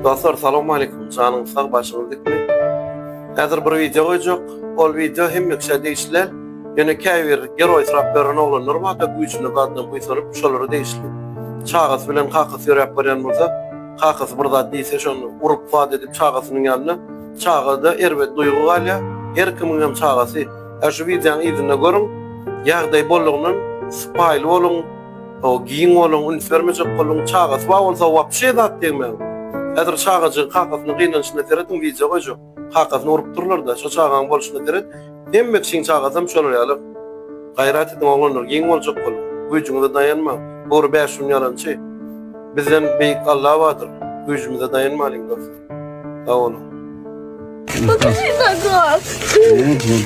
Dostlar, salamu alaikum. Canım sağ başınız dikmi. Hazır bir video koyacak. Ol video hem yükse değiştiler. Yine kayver, geroy sıraplarına olanlar var da gücünü kadına kuysanıp şoları değiştiler. Çağız bilen kakası yörep veren burada. Kakası burada değilse şunu urup vaat edip çağasının yanına. Çağada erbet duygu galya. Her kimin hem çağası. Şu videonun izinde görün. Yağday bolluğunun spaylı olun. O giyin olun, üniformacık olun. Çağası var olsa vapşe dat demeyin. Hazır çağacı kakasını kıyınçına teretin video koyacak. Kakasını urup dururlar da şu çağağın boluşuna teret. Demek için çağasam şöyle yalıp. Gayrat edin oğlanlar, giyin olacak olun. Gücünüze dayanma. Doğru 5 gün yalançı. Bizden büyük Allah vardır. Gücümüze dayanmalıyım dostlar. Sağ olun. Покажи нога.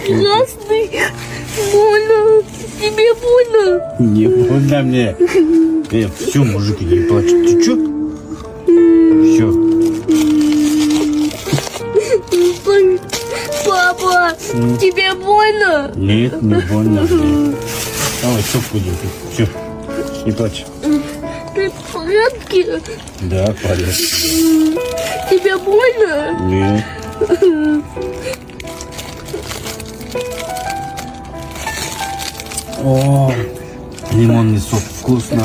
Красный. Больно. Тебе больно? Не больно мне. Все, мужики, не плачь. Ты чё? Все. Папа, тебе больно? Нет, не больно. Давай, все будем. Все, не плачь. Ты в порядке? Да, в порядке. Тебе больно? Нет. О, лимонный сок, вкусно.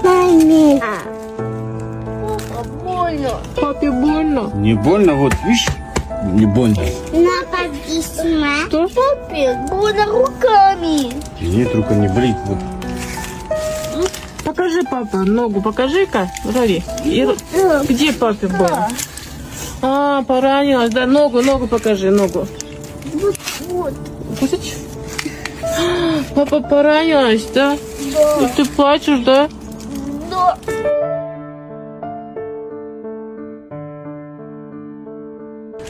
Маме. Папа, больно. Папе больно. Не больно, вот, видишь? Не больно. На паписма. Что? Папе, больно руками. Нет, рука не болит. Вот. Покажи, папа, ногу покажи-ка, Рави. Где папе больно? А, поранилась, да, ногу покажи, ногу. Вот. Пустить? Папа поранилась, да? Да. Ты плачешь, да? Да.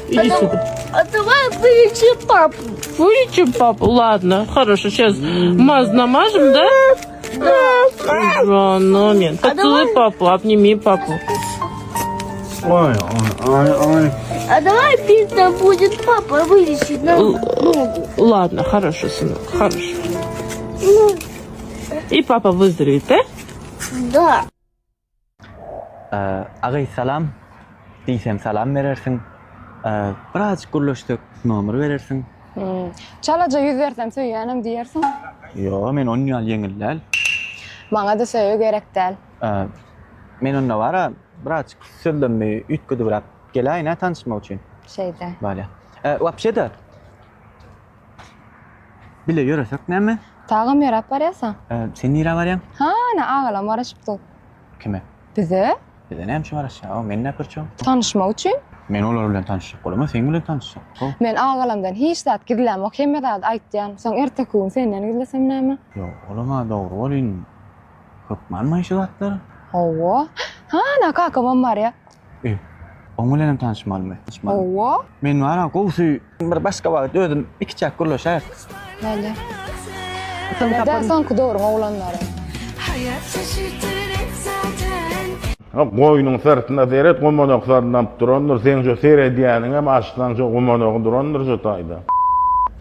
Иди сюда. А давай вылечим папу. Вылечим папу? Ладно, хорошо, сейчас мазь намажем, да? Да, момент. Поцелуй папу, обними папу. Ой, ой, ой, ой. А давай пизда будет папа вылечить нам ногу. Ладно, хорошо, сынок, хорошо. И папа выздоровеет, да? Да. Ağay salam. Diysem salam verersin. Biraz gurlaştık nomer verersin. Çalaca yüz versem söyleyenim diyersin. Yo, men onu al yengillel. Bana da söyle gerek değil. Men onda var biraz söylem bir ütködü bırak. Gelayına tanışma için. Şeyde. Böyle. Вообще-то. Bile yürüsek ne mi? Tağım yarap var ya sen. Sen nira var ya? Ha, ne ağalam var aşıptı. Kime? Bize Bize ne hemşi var aşağı? Men ne yapırçam? tanışma için. Men olar bilen tanışacak olama sen bilen tanışacak. Men ağalamdan hiç saat gidilem. O kime de aytyan. Sen ertekun senden gidilesem ne mi? Yo, olama doğru olin. Hıpman mı işi zatları? Ova. Ha, ne kakamam var ya. Onunla tanışmalı mı? Ova. Men var ha, kovsu bir başka vakit ödüm iki çak gurlaşar. Böyle. Neden sanki doğru oğlanları? Koyunun sırtına seyret, kumonok sarından durandır. Sen şu seyrediyenin hem açtan şu kumonok durandır şu tayda.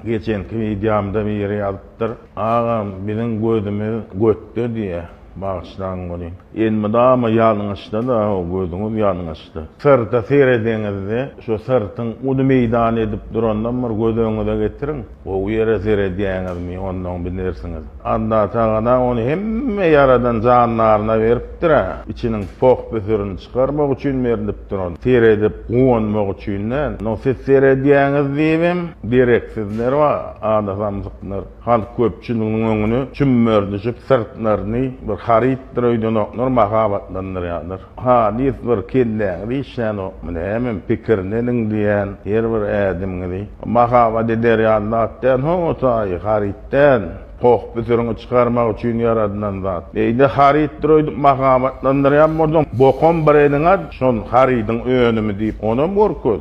Geçenki videomda bir yere yazıptır. Ağam bizim gözümü göttü diye bağışlan koyun. Enmi dağımı yanlıştı da o gözünüz yanlıştı. Sırta seyredenizi şu sırtın udu meydan edip durandan bir gözünüze getirin. O yere seyrediyeniz mi ondan bilirsiniz. Anda tağına onu hemme yaradan canlarına veriptir ha. İçinin pok büsürünü çıkarmak için verip duran. Seyredip kuonmak için ne? No siz seyrediyeniz diyeyim. Direksizler var. Ağda samsıklar. Halk köpçünün önünü çümmör düşüp sırtlarını bir harittir öydün oklar makabatlanır yanır. Hadis bir kelleği işen okmunu hemen pikirlenin diyen her bir edimini. Makabat eder yanlatten hon otayı haritten. Pok büsürünü çıkarmak için yaradılan zat. Beyde harittir öydün makabatlanır yanmurdun. Bokon bir edin ad, şon haridin önümü deyip onu borkul.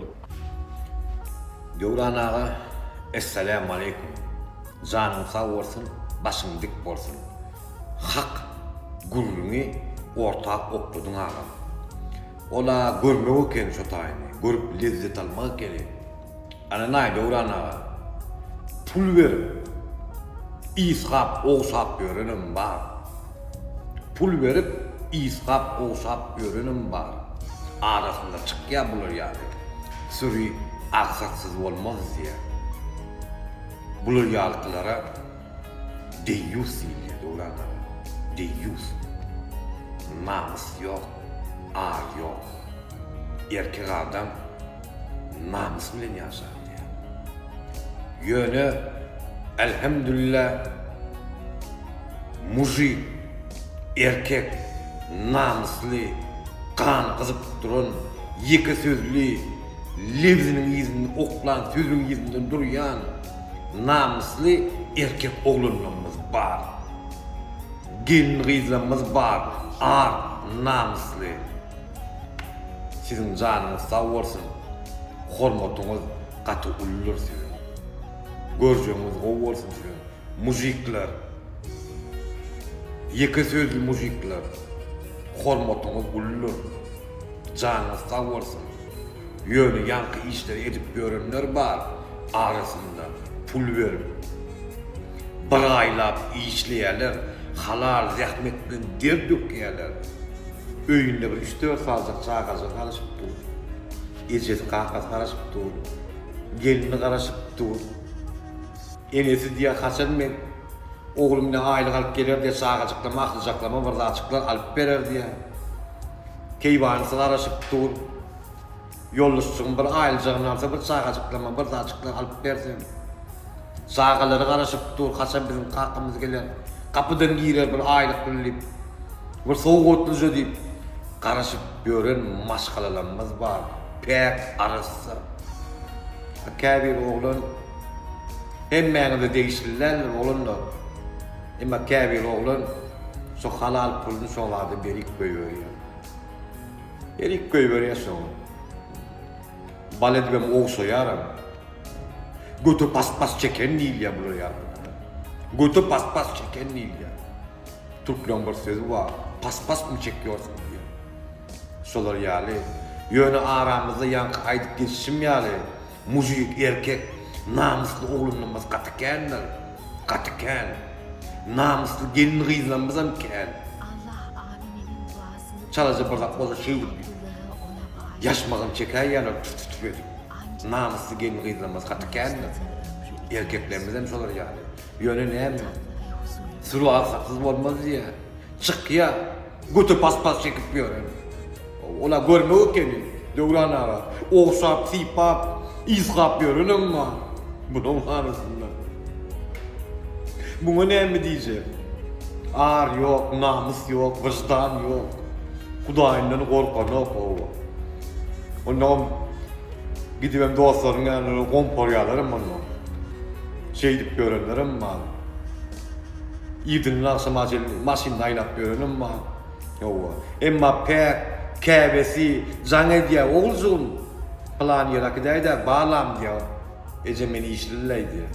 Devran ağa, esselamu aleyküm. Canın sağ olsun, başın dik olsun. Hak gurrunu ortak okudun ağam. Ola görmeyi ken şu tayini, görüp lezzet almak gerek. Ana nay Devran ağa, pul verip, İsap, oğsap görünüm var. pul verip isap oşap öğrenim var. Arasında çıkya bulur yani. Sürü aksaksız olmaz diye. Bulur yalıklara deyyus ile doğranlar. Deyyus. Namus yok, ar yok. Erkek adam namus bilen yaşar diye. Yönü elhamdülillah mujik, erkek, namuslu, kan kızıp durun, iki sözlü, livzinin yüzünden oklan, sözün yüzünden duruyan, namuslu erkek oğlunumuz var. Gelin kızlarımız var, ar, namuslu. Sizin canınız sağ olsun, hormatunuz katı ullur sizin. Göreceğiniz o olsun sizin. Mujikler, iki sözlü mujikler, hormatunuz ullur. Canınız sağ olsun. Yönü yankı işleri edip görenler var. Arasında pul verip, bıraylap işleyeler, halal zahmetten der dökeyeler. Öğünle bir 3-4 saatlik çağazı karışıp dur. Ecesi kahkası karışıp dur. Gelini karışıp dur. Enesi diye kaçan ben oğlumla aylık alıp gelir diye çağacıklama, aklıcaklama burada açıklar alıp verer diye. Keyvanısı karışıp dur. Yollusun bir aylıcağını alsa bir çağacıklama, burada açıklar alıp versin. Çağaları karışıp dur, kaçan bizim kalkımız gelir. Kapıdan girer bir aylık bilip. Bir soğuk otluca deyip. Karışıp gören maşgalalarımız var. Pek arası. Kabir oğlun hemmeni de değiştirirler oğlunla. Ama kabir oğlun şu halal pulunu şolarda berik koyuyor. Berik koyuyor sonra. Balet ben oğ soyarım. Götü pas çeken değil ya buraya. Götü pas çeken değil ya. Türklerin bir sözü var. Pas mı çekiyorsun diye. Solar yali. Yönü aramızda yankı aydık geçişim yali. Mujik, erkek, namuslu oğlunumuz katıkenler. Katıken. Namuslu gelin kızlarımız hem ken. Çalacı burada o da şey gibi. Yaşmağın çeker yana tut verir. Namuslu gelin kızlarımız katıkenler. Erkeklerimiz hem solar yali. Yönü ne mi? Sürü aksaksız olmaz ya. Çık ya. Götü pas çekip görün. Ola görmüyor kendini. Dövran ara. Oğsap, sipap, izgap görün ama. Bunun arasında. Buna ne mi diyeceğim? Ar yok, namus yok, vicdan yok. Kudayından korkan yok o. Ondan gidip dostların yanına komporyalarım ondan. Şey deyip görenlerim var. İdinin akşam acil maşinle aynap görünüm var. Emma pek, kevesi, zange diye oğulcun. Plan yarak da bağlam diye. Ece beni işlileydi.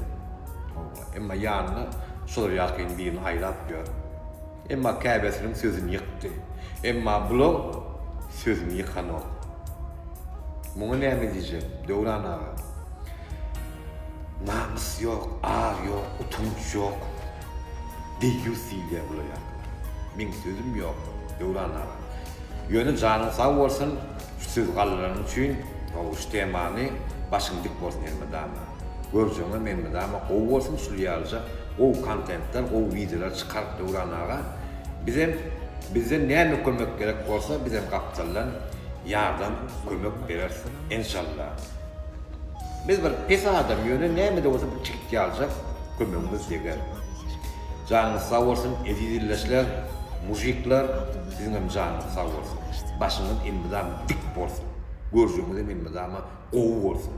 Emma yanına solar yakın birini ayrap gör. Emma kevesinin sözünü yıktı. Emma blok sözünü yıkan o. Buna ne mi diyeceğim? Dövran ağa. Namus yok, ar yok, utanç yok. Deyyusiyle buraya. Benim sözüm yok. Dövran ağa. Yönü canın sağ olsun, şu söz kalırların için o iştemanı başın dik olsun elmedama. Göreceğim elmedama, o olsun sülüyalacak, o kontentler, o videolar çıkarıp Dövran ağa. Bize ne kömek gerek olsa bizim kapitaldan yardım kömek verirsin inşallah. Biz bir pes adam yönü ne mi de olsa bir çıkıp alacak kömeğimiz diğer. Canınız sağ olsun, edilirleşler, mujikler, sizin hem canınız sağ olsun. Başının elmedamı dik olsun. Göreceğimiz elmedamı oğu olsun.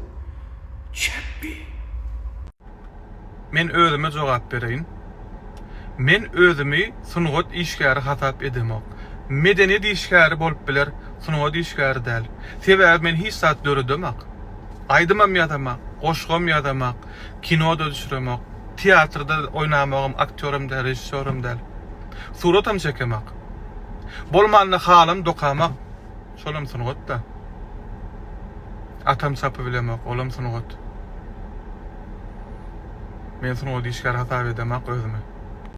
Çeppi. Men özüme cevap bereyim. Men özümü sunugot işgäri hatap edemek. Medeniyet işgäri bolup biler, sunugot işgäri däl. Sebäbi men hiç saat döredemek. Aydymam ýadamak, goşgam ýadamak, kinoda düşüremek, teatrda oýnamagym, aktörüm däl, rejissörüm däl. Suratam çekemek. Bolmanly halym dokamak. Şolam sunugot da. Atam sapy bilemek, olam sunugot. Men sunugot işgäri hatap edemek özüme.